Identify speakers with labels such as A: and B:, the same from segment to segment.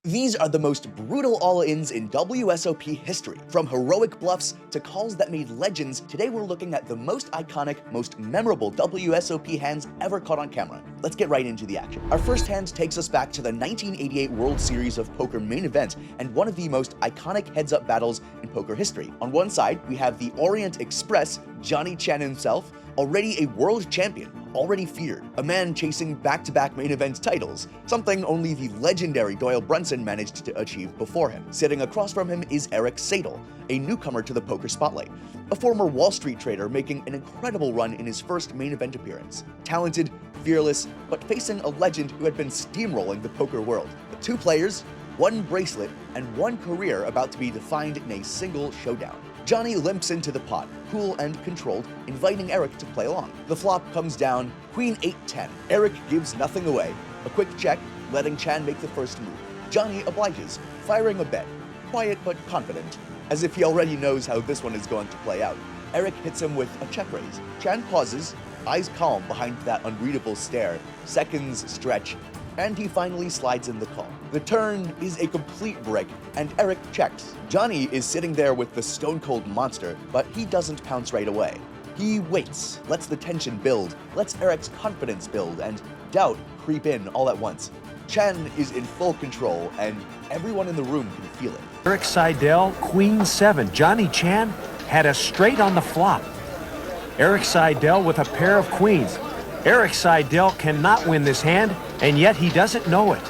A: These are the most brutal all-ins in WSOP history. From heroic bluffs to calls that made legends, today we're looking at the most iconic, most memorable WSOP hands ever caught on camera. Let's get right into the action. Our first hand takes us back to the 1988 World Series of Poker main event and one of the most iconic heads-up battles in poker history. On one side, we have the Orient Express, Johnny Chan himself, already a world champion, already feared, a man chasing back-to-back main event titles, something only the legendary Doyle Brunson managed to achieve before him. Sitting across from him is Erik Saito, a newcomer to the poker spotlight, a former Wall Street trader making an incredible run in his first main event appearance. Talented, fearless, but facing a legend who had been steamrolling the poker world. Two players, one bracelet, and one career about to be defined in a single showdown. Johnny limps into the pot, cool and controlled, inviting Erik to play along. The flop comes down, Queen 8-10. Erik gives nothing away. A quick check, letting Chan make the first move. Johnny obliges, firing a bet, quiet but confident, as if he already knows how this one is going to play out. Erik hits him with a check raise. Chan pauses, eyes calm behind that unreadable stare. Seconds stretch, and he finally slides in the call. The turn is a complete break, and Erik checks. Johnny is sitting there with the stone-cold monster, but he doesn't pounce right away. He waits, lets the tension build, lets Erik's confidence build, and doubt creep in all at once. Chan is in full control, and everyone in the room can feel it.
B: Erik Seidel, Queen 7. Johnny Chan had a straight on the flop. Erik Seidel with a pair of queens. Erik Seidel cannot win this hand, and yet he doesn't know it.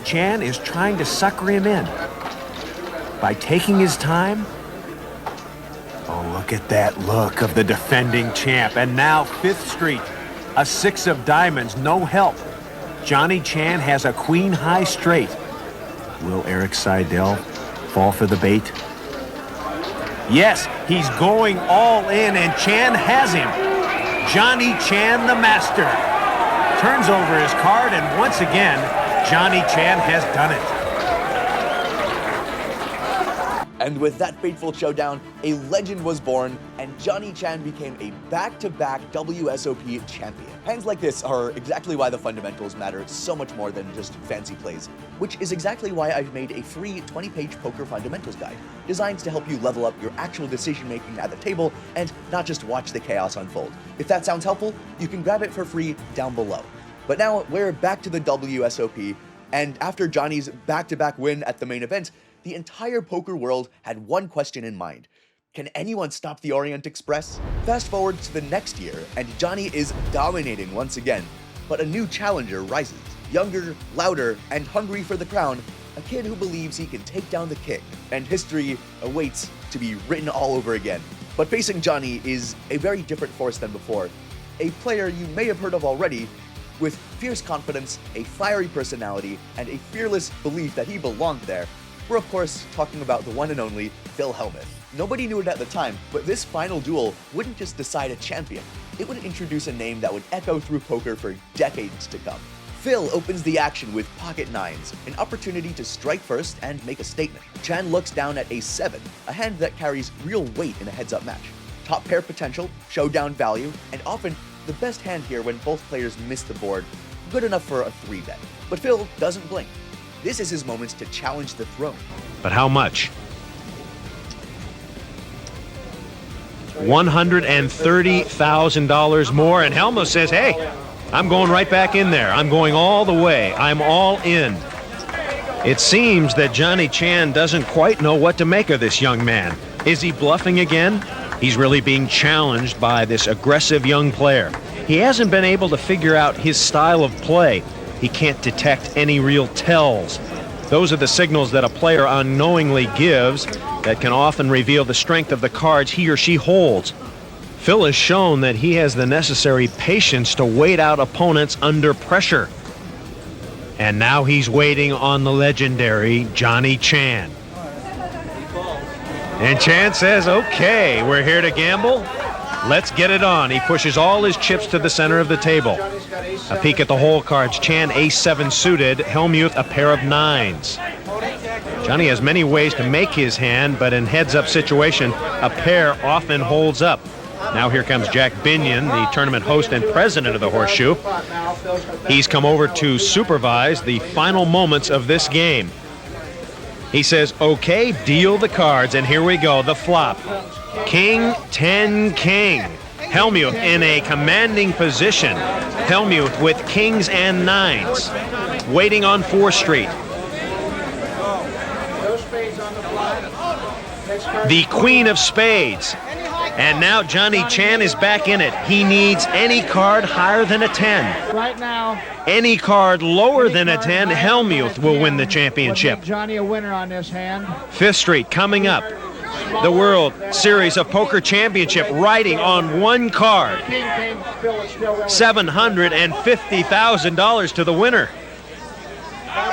B: Chan is trying to sucker him in by taking his time. Oh, look at that look of the defending champ. And now 5th Street, a 6 of diamonds, no help. Johnny Chan has a queen high straight. Will Erik Seidel fall for the bait? Yes, he's going all in, and Chan has him. Johnny Chan, the master, turns over his card, and once again, Johnny Chan has done it.
A: And with that fateful showdown, a legend was born, and Johnny Chan became a back-to-back WSOP champion. Hands like this are exactly why the fundamentals matter so much more than just fancy plays, which is exactly why I've made a free 20-page poker fundamentals guide, designed to help you level up your actual decision-making at the table and not just watch the chaos unfold. If that sounds helpful, you can grab it for free down below. But now we're back to the WSOP, and after Johnny's back-to-back win at the main event, the entire poker world had one question in mind. Can anyone stop the Orient Express? Fast forward to the next year, and Johnny is dominating once again. But a new challenger rises. Younger, louder, and hungry for the crown, a kid who believes he can take down the king. And history awaits to be written all over again. But facing Johnny is a very different force than before. A player you may have heard of already, with fierce confidence, a fiery personality, and a fearless belief that he belonged there. We're of course talking about the one and only Phil Hellmuth. Nobody knew it at the time, but this final duel wouldn't just decide a champion. It would introduce a name that would echo through poker for decades to come. Phil opens the action with pocket nines, an opportunity to strike first and make a statement. Chan looks down at a 7, a hand that carries real weight in a heads-up match. Top pair potential, showdown value, and often the best hand here when both players miss the board, good enough for a 3-bet. But Phil doesn't blink. This is his moment to challenge the throne.
C: But how much? $130,000 more, and Hellmuth says, hey, I'm going right back in there. I'm going all the way. I'm all in. It seems that Johnny Chan doesn't quite know what to make of this young man. Is he bluffing again? He's really being challenged by this aggressive young player. He hasn't been able to figure out his style of play. He can't detect any real tells. Those are the signals that a player unknowingly gives that can often reveal the strength of the cards he or she holds. Phil has shown that he has the necessary patience to wait out opponents under pressure. And now he's waiting on the legendary Johnny Chan. And Chan says, okay, we're here to gamble. Let's get it on. He pushes all his chips to the center of the table. A peek at the hole cards. Chan ace-7 suited, Hellmuth a pair of 9s. Johnny has many ways to make his hand, but in heads-up situation, a pair often holds up. Now here comes Jack Binion, the tournament host and president of the Horseshoe. He's come over to supervise the final moments of this game. He says, okay, deal the cards, and here we go, the flop. King, 10, king. Hellmuth in a commanding position. Hellmuth with kings and nines, waiting on 4th Street. The queen of spades. And now Johnny Chan is back in it. He needs any card higher than a 10.
D: Right now.
C: Any card lower than a 10, Hellmuth will win the championship.
D: Johnny a winner on this hand.
C: 5th Street coming up. The World Series of Poker Championship riding on one card. $750,000 to the winner.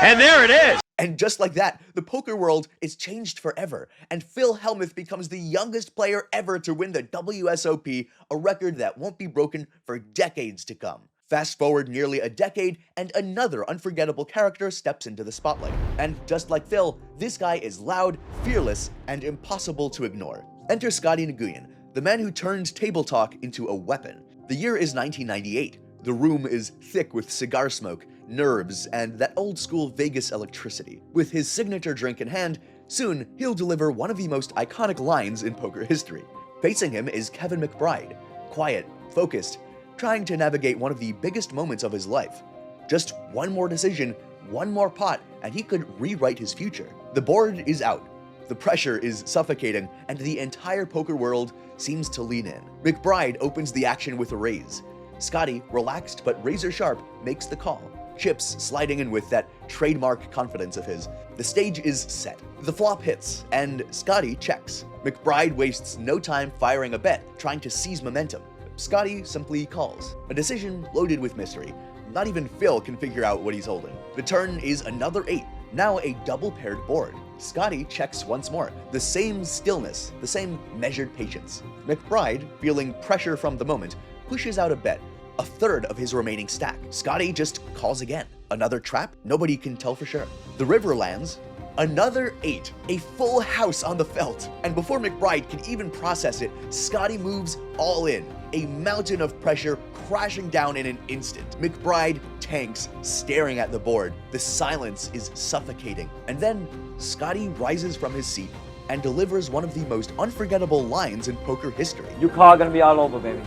C: And there it is.
A: And just like that, the poker world is changed forever, and Phil Hellmuth becomes the youngest player ever to win the WSOP, a record that won't be broken for decades to come. Fast forward nearly a decade, and another unforgettable character steps into the spotlight. And just like Phil, this guy is loud, fearless, and impossible to ignore. Enter Scotty Nguyen, the man who turned table talk into a weapon. The year is 1998. The room is thick with cigar smoke, nerves, and that old-school Vegas electricity. With his signature drink in hand, soon he'll deliver one of the most iconic lines in poker history. Facing him is Kevin McBride, quiet, focused, trying to navigate one of the biggest moments of his life. Just one more decision, one more pot, and he could rewrite his future. The board is out. The pressure is suffocating, and the entire poker world seems to lean in. McBride opens the action with a raise. Scotty, relaxed but razor sharp, makes the call. Chips sliding in with that trademark confidence of his. The stage is set. The flop hits, and Scotty checks. McBride wastes no time firing a bet, trying to seize momentum. Scotty simply calls. A decision loaded with mystery. Not even Phil can figure out what he's holding. The turn is another 8, now a double-paired board. Scotty checks once more. The same stillness, the same measured patience. McBride, feeling pressure from the moment, pushes out a bet, a third of his remaining stack. Scotty just calls again. Another trap? Nobody can tell for sure. The river lands. Another 8, a full house on the felt. And before McBride can even process it, Scotty moves all in. A mountain of pressure crashing down in an instant. McBride tanks, staring at the board. The silence is suffocating. And then Scotty rises from his seat and delivers one of the most unforgettable lines in poker history.
E: Your call gonna be all over, baby.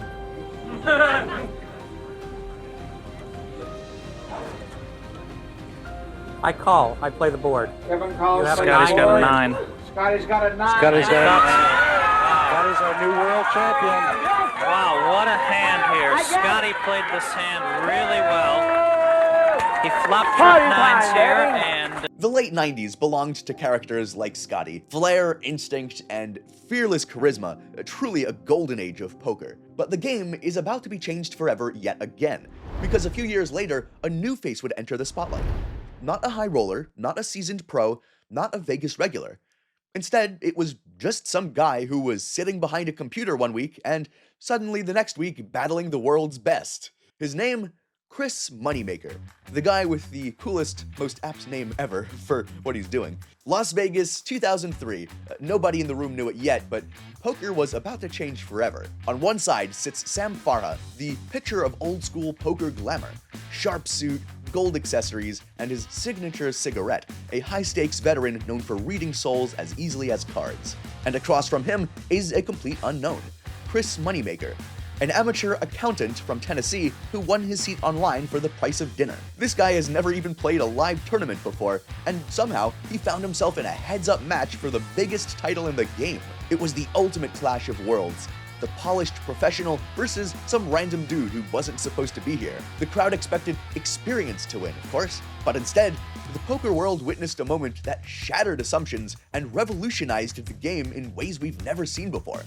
E: I call. I play the board.
D: Kevin calls.
E: Scotty's got a 9.
D: Scotty's got a 9.
E: Scotty's our new world champion.
F: Wow, what a hand here. Scotty played this hand really well. He flopped trip 9s here, and
A: The late 90s belonged to characters like Scotty. Flair, instinct, and fearless charisma, truly a golden age of poker. But the game is about to be changed forever yet again, because a few years later, a new face would enter the spotlight. Not a high roller, not a seasoned pro, not a Vegas regular. Instead, it was just some guy who was sitting behind a computer one week and suddenly the next week battling the world's best. His name? Chris Moneymaker, the guy with the coolest, most apt name ever for what he's doing. Las Vegas, 2003. Nobody in the room knew it yet, but poker was about to change forever. On one side sits Sam Farha, the picture of old-school poker glamour. Sharp suit, gold accessories, and his signature cigarette, a high-stakes veteran known for reading souls as easily as cards. And across from him is a complete unknown, Chris Moneymaker, an amateur accountant from Tennessee who won his seat online for the price of dinner. This guy has never even played a live tournament before, and somehow he found himself in a heads-up match for the biggest title in the game. It was the ultimate clash of worlds. The polished professional versus some random dude who wasn't supposed to be here. The crowd expected experience to win, of course, but instead, the poker world witnessed a moment that shattered assumptions and revolutionized the game in ways we've never seen before.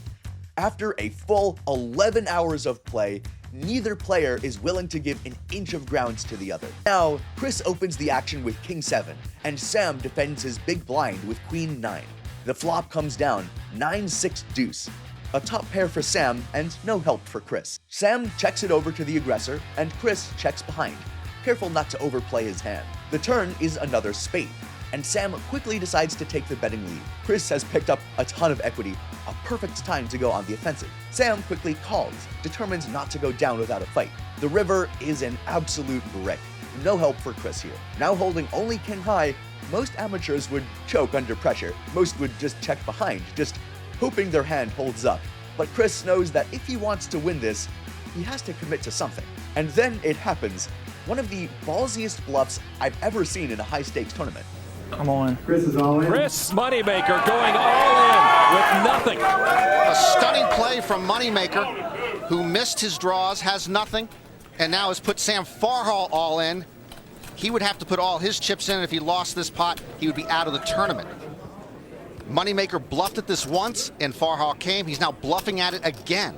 A: After a full 11 hours of play, neither player is willing to give an inch of ground to the other. Now, Chris opens the action with King 7, and Sam defends his big blind with Queen 9. The flop comes down, 9-6 deuce. A top pair for Sam, and no help for Chris. Sam checks it over to the aggressor, and Chris checks behind, careful not to overplay his hand. The turn is another spade. and Sam quickly decides to take the betting lead. Chris has picked up a ton of equity, a perfect time to go on the offensive. Sam quickly calls, determined not to go down without a fight. The river is an absolute brick. No help for Chris here. Now holding only king high, most amateurs would choke under pressure. Most would just check behind, just hoping their hand holds up. But Chris knows that if he wants to win this, he has to commit to something. And then it happens. One of the ballsiest bluffs I've ever seen in a high-stakes tournament.
E: I'm all in.
G: Chris is all in.
H: Chris Moneymaker going all in with nothing.
I: A stunning play from Moneymaker, who missed his draws, has nothing, and now has put Sam Farhall all in. He would have to put all his chips in, and if he lost this pot, he would be out of the tournament. Moneymaker bluffed at this once, and Farhall came. He's now bluffing at it again.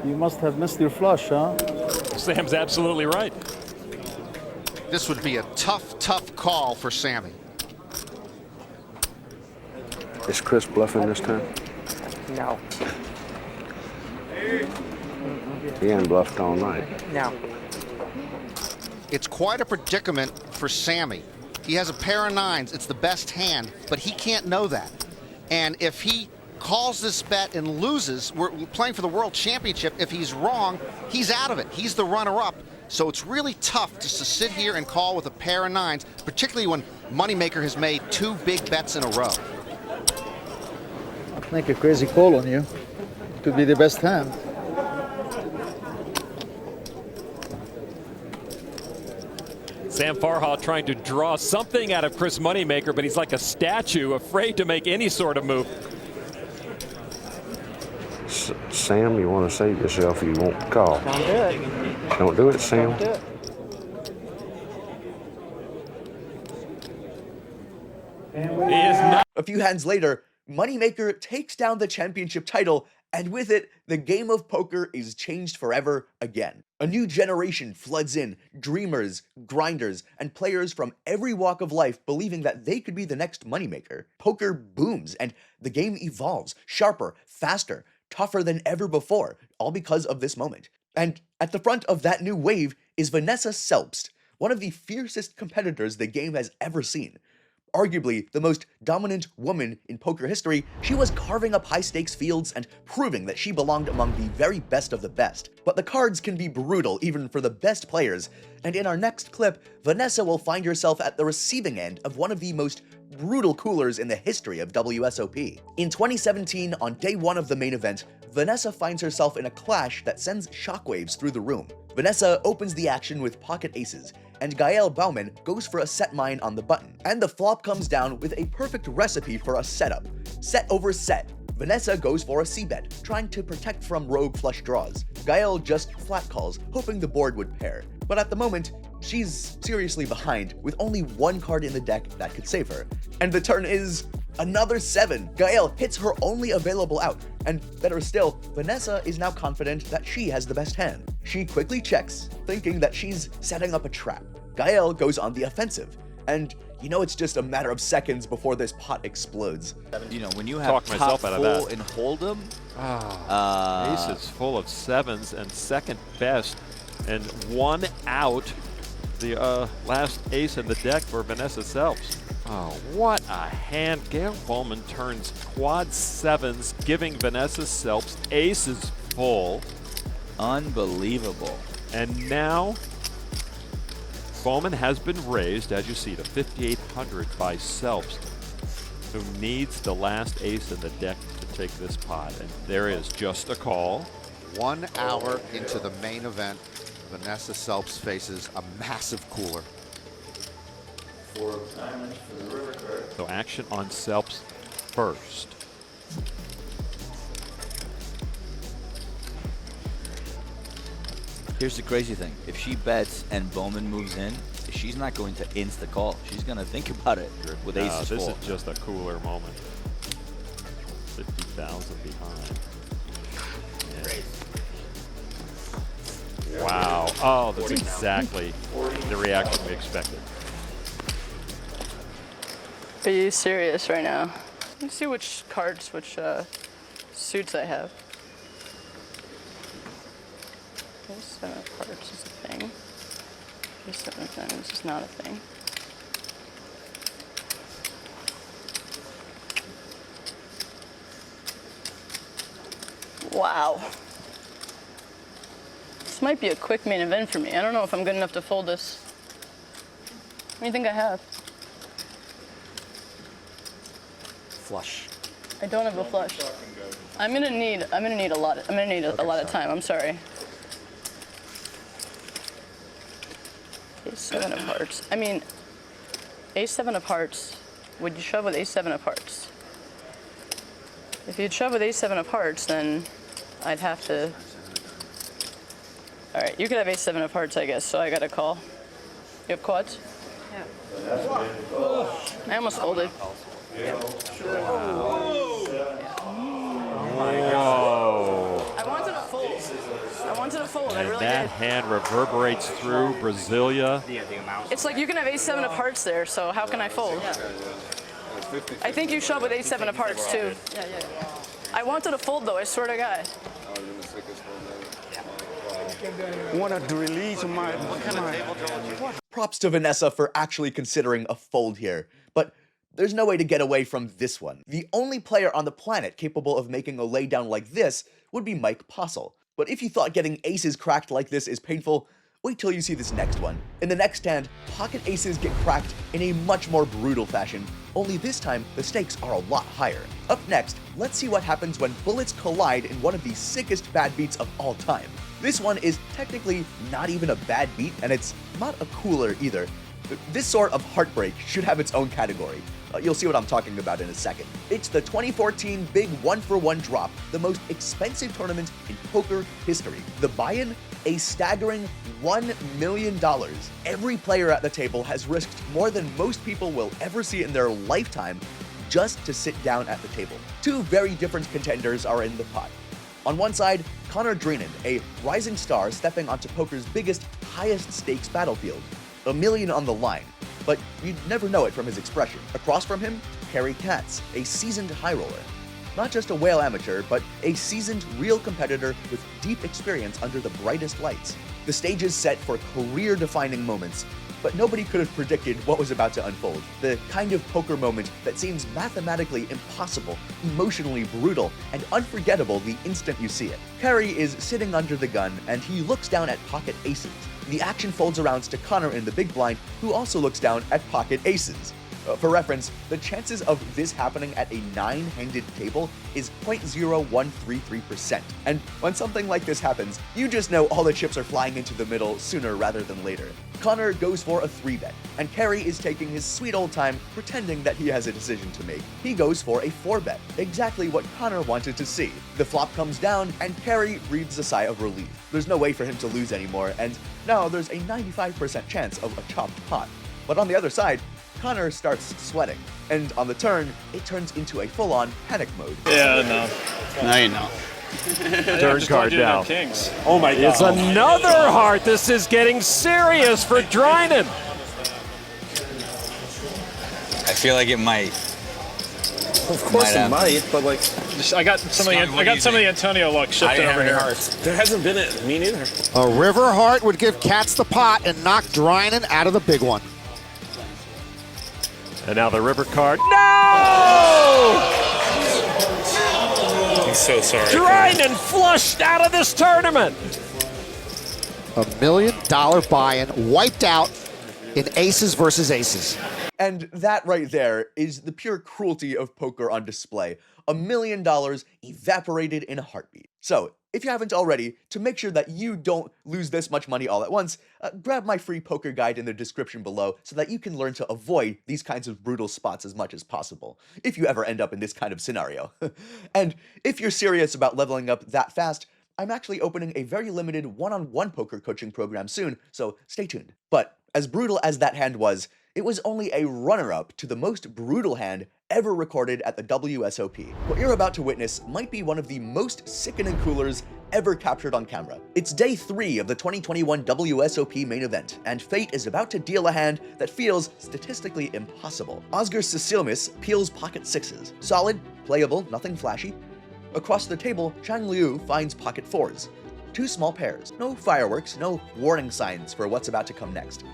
E: You must have missed your flush, huh?
H: Sam's absolutely right.
I: This would be a tough, tough call for Sammy.
J: Is Chris bluffing this time?
E: No.
J: He ain't bluffed all night.
E: No.
I: It's quite a predicament for Sammy. He has a pair of nines. It's the best hand, but he can't know that. And if he calls this bet and loses, we're playing for the World Championship. If he's wrong, he's out of it. He's the runner-up. So it's really tough just to sit here and call with a pair of nines, particularly when Moneymaker has made two big bets in a row.
E: Make a crazy call on you. Could be the best hand.
H: Sam Farhall trying to draw something out of Chris Moneymaker, but he's like a statue, afraid to make any sort of move.
J: Sam, you want to save yourself, you won't call.
E: Don't do it.
J: Don't do it, Sam.
E: Don't do it.
H: He is not.
A: A few hands later, Moneymaker takes down the championship title, and with it, the game of poker is changed forever again. A new generation floods in, dreamers, grinders, and players from every walk of life believing that they could be the next moneymaker. Poker booms, and the game evolves, sharper, faster, tougher than ever before, all because of this moment. And at the front of that new wave is Vanessa Selbst, one of the fiercest competitors the game has ever seen. Arguably the most dominant woman in poker history, she was carving up high-stakes fields and proving that she belonged among the very best of the best. But the cards can be brutal even for the best players, and in our next clip, Vanessa will find herself at the receiving end of one of the most brutal coolers in the history of WSOP. In 2017, on day one of the main event, Vanessa finds herself in a clash that sends shockwaves through the room. Vanessa opens the action with pocket aces, and Gael Bauman goes for a set mine on the button. And the flop comes down with a perfect recipe for a setup. Set over set. Vanessa goes for a c-bet, trying to protect from rogue flush draws. Gael just flat calls, hoping the board would pair. But at the moment, she's seriously behind, with only one card in the deck that could save her. And the turn is another 7. Gael hits her only available out, and better still, Vanessa is now confident that she has the best hand. She quickly checks, thinking that she's setting up a trap. Gael goes on the offensive, and you know it's just a matter of seconds before this pot explodes.
K: You know, when you have top full and hold'em,
H: Aces full of 7s and second best, and one out. The last ace in the deck for Vanessa Selbst. Oh, what a hand. Gail Bowman turns quad 7s, giving Vanessa Selbst aces full.
K: unbelievable.
H: And now Bowman has been raised, as you see, to 5,800 by Selbst, who needs the last ace in the deck to take this pot. And there is just a call.
I: 1 hour into the main event, Vanessa Selbst faces a massive cooler.
H: So action on Selbst first.
K: Here's the crazy thing. If she bets and Bowman moves in, she's not going to insta call. She's going to think about it with aces
H: This
K: full.
H: is just a cooler moment. 50,000 behind. Yeah. Wow. Oh, that's exactly the reaction we expected.
L: Are you serious right now? Let's see which cards, which suits I have. Ace-7 of hearts is a thing. Ace-7 of diamonds is not a thing. Wow. This might be a quick main event for me. I don't know if I'm good enough to fold this. What do you think I have?
E: Flush.
L: I don't have a flush. I'm gonna need a lot of time. I'm sorry. Ace-7 of hearts. I mean, Ace-7 of hearts. Would you shove with Ace-7 of hearts? If you'd shove with Ace-7 of hearts, then I'd have to. All right, you could have Ace-7 of hearts, I guess. So I got to call. You have quads? Yeah. I almost folded.
H: Whoa.
L: I wanted to fold. I
H: And
L: really
H: that
L: did.
H: hand reverberates through Brasilia.
L: It's like you can have Ace-7 of hearts there, so how can I fold? I think you shove with Ace-7 of hearts too. I wanted to fold though, I swear to God.
J: Wanted to release my.
A: Props to Vanessa for actually considering a fold here, but there's no way to get away from this one. The only player on the planet capable of making a laydown like this would be Mike Postle. But if you thought getting aces cracked like this is painful, wait till you see this next one. In the next hand, pocket aces get cracked in a much more brutal fashion, only this time the stakes are a lot higher. Up next, let's see what happens when bullets collide in one of the sickest bad beats of all time. This one is technically not even a bad beat, and it's not a cooler either. This sort of heartbreak should have its own category. You'll see what I'm talking about in a second. It's the 2014 Big 1-for-1 drop, the most expensive tournament in poker history. The buy-in? A staggering $1 million. Every player at the table has risked more than most people will ever see in their lifetime just to sit down at the table. Two very different contenders are in the pot. On one side, Connor Drennan, a rising star stepping onto poker's biggest, highest stakes battlefield. $1 million on the line, but you'd never know it from his expression. Across from him, Kerry Katz, a seasoned high roller. Not just a whale amateur, but a seasoned real competitor with deep experience under the brightest lights. The stage is set for career-defining moments, but nobody could have predicted what was about to unfold. The kind of poker moment that seems mathematically impossible, emotionally brutal, and unforgettable the instant you see it. Kerry is sitting under the gun, and he looks down at pocket aces. The action folds around to Connor in the big blind, who also looks down at pocket aces. For reference, the chances of this happening at a 9-handed table is 0.0133%. And when something like this happens, you just know all the chips are flying into the middle sooner rather than later. Connor goes for a 3-bet, and Kerry is taking his sweet old time pretending that he has a decision to make. He goes for a 4-bet, exactly what Connor wanted to see. The flop comes down, and Kerry breathes a sigh of relief. There's no way for him to lose anymore, and now there's a 95% chance of a chopped pot. But on the other side, Connor starts sweating, and on the turn, it turns into a full-on panic mode.
E: Yeah, no.
K: No, you know.
H: Turn card down.
E: Kings. Oh my God.
H: It's another heart. This is getting serious for Drennan.
K: I feel like it might.
E: Of course it might, but like, I got some of the Antonio luck shifted over here. There hasn't been it. Me neither.
I: A river heart would give Katz the pot and knock Drennan out of the big one.
H: And now the river card. No!
E: I'm so sorry.
H: Drennan flushed out of this tournament.
I: $1 million buy-in wiped out in aces versus aces.
A: And that right there is the pure cruelty of poker on display. $1 million evaporated in a heartbeat. So, if you haven't already, to make sure that you don't lose this much money all at once, grab my free poker guide in the description below so that you can learn to avoid these kinds of brutal spots as much as possible, if you ever end up in this kind of scenario. And if you're serious about leveling up that fast, I'm actually opening a very limited one-on-one poker coaching program soon, so stay tuned. But as brutal as that hand was, it was only a runner-up to the most brutal hand ever recorded at the WSOP. What you're about to witness might be one of the most sickening coolers ever captured on camera. It's day 3 of the 2021 WSOP main event, and fate is about to deal a hand that feels statistically impossible. Oscar Cecilmus peels pocket sixes. Solid, playable, nothing flashy. Across the table, Chang Liu finds pocket 4s. two small pairs. No fireworks, no warning signs for what's about to come next.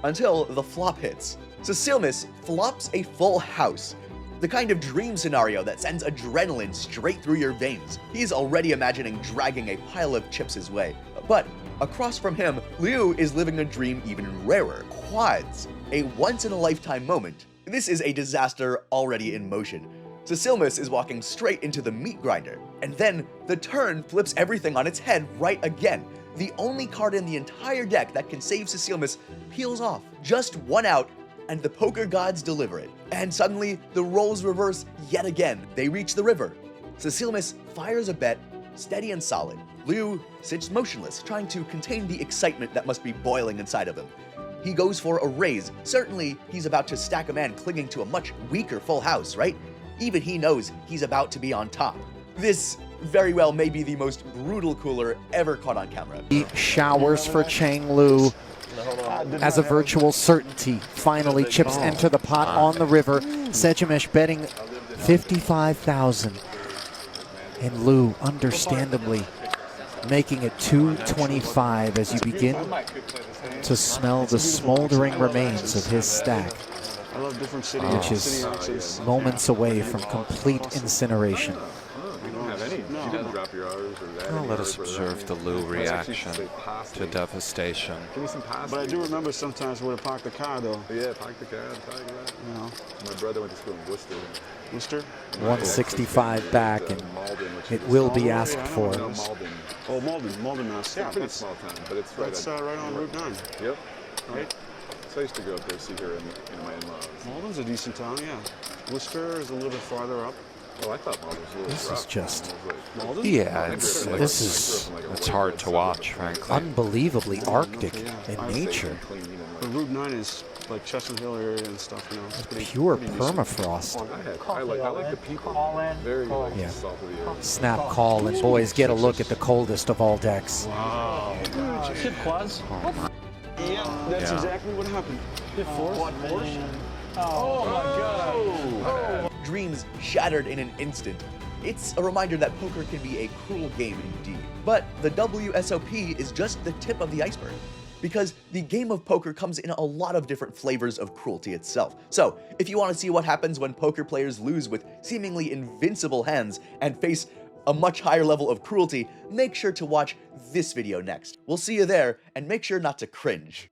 A: Until the flop hits. Cecilmus flops a full house. The kind of dream scenario that sends adrenaline straight through your veins. He's already imagining dragging a pile of chips his way. But across from him, Liu is living a dream even rarer. Quads. A once-in-a-lifetime moment. This is a disaster already in motion. Cecilmus is walking straight into the meat grinder. And then the turn flips everything on its head right again. The only card in the entire deck that can save Cecilmus peels off. Just one out, and the poker gods deliver it. And suddenly, the roles reverse yet again. They reach the river. Cecilmus fires a bet, steady and solid. Liu sits motionless, trying to contain the excitement that must be boiling inside of him. He goes for a raise. Certainly, he's about to stack a man clinging to a much weaker full house, right? Even he knows he's about to be on top. This very well may be the most brutal cooler ever caught on camera.
G: He showers for Chang Lu as a virtual certainty. Finally, chips enter the pot on the river. Sejimesh betting 55,000. And Lu, understandably, making it 225 as you begin to smell the smoldering remains of his stack, which is moments away from complete incineration.
M: Well, let us observe the Lu reaction to devastation.
J: But I do remember sometimes where to park the car, though.
N: Yeah, park the car.
J: You know.
N: My brother went to school in Worcester.
J: Worcester?
G: 165 back, and it will be asked for.
J: Oh, Malden, Mass.
N: Yeah, pretty small town, but it's right.
J: That's right on Route 9.
N: Yep. Right. So I used to go up there, see her and my in-laws.
J: Malden's a decent town, yeah. Worcester is a little bit farther up.
N: Oh, I thought Malden was a little
G: This is just,
M: yeah, it's hard to watch, frankly.
G: Unbelievably Arctic in nature.
J: The Route 9 is like Chestnut Hill area and stuff, you know. It's
G: Pure permafrost.
N: I like the people. Very salt of the earth.
G: Snap call, and boys get a look at the coldest of all decks.
J: Wow.
E: Kid quads.
J: Yeah, that's exactly what happened.
E: Quad force. Oh my God.
A: Dreams shattered in an instant. It's a reminder that poker can be a cruel game indeed. But the WSOP is just the tip of the iceberg, because the game of poker comes in a lot of different flavors of cruelty itself. So, if you want to see what happens when poker players lose with seemingly invincible hands and face a much higher level of cruelty, make sure to watch this video next. We'll see you there, and make sure not to cringe.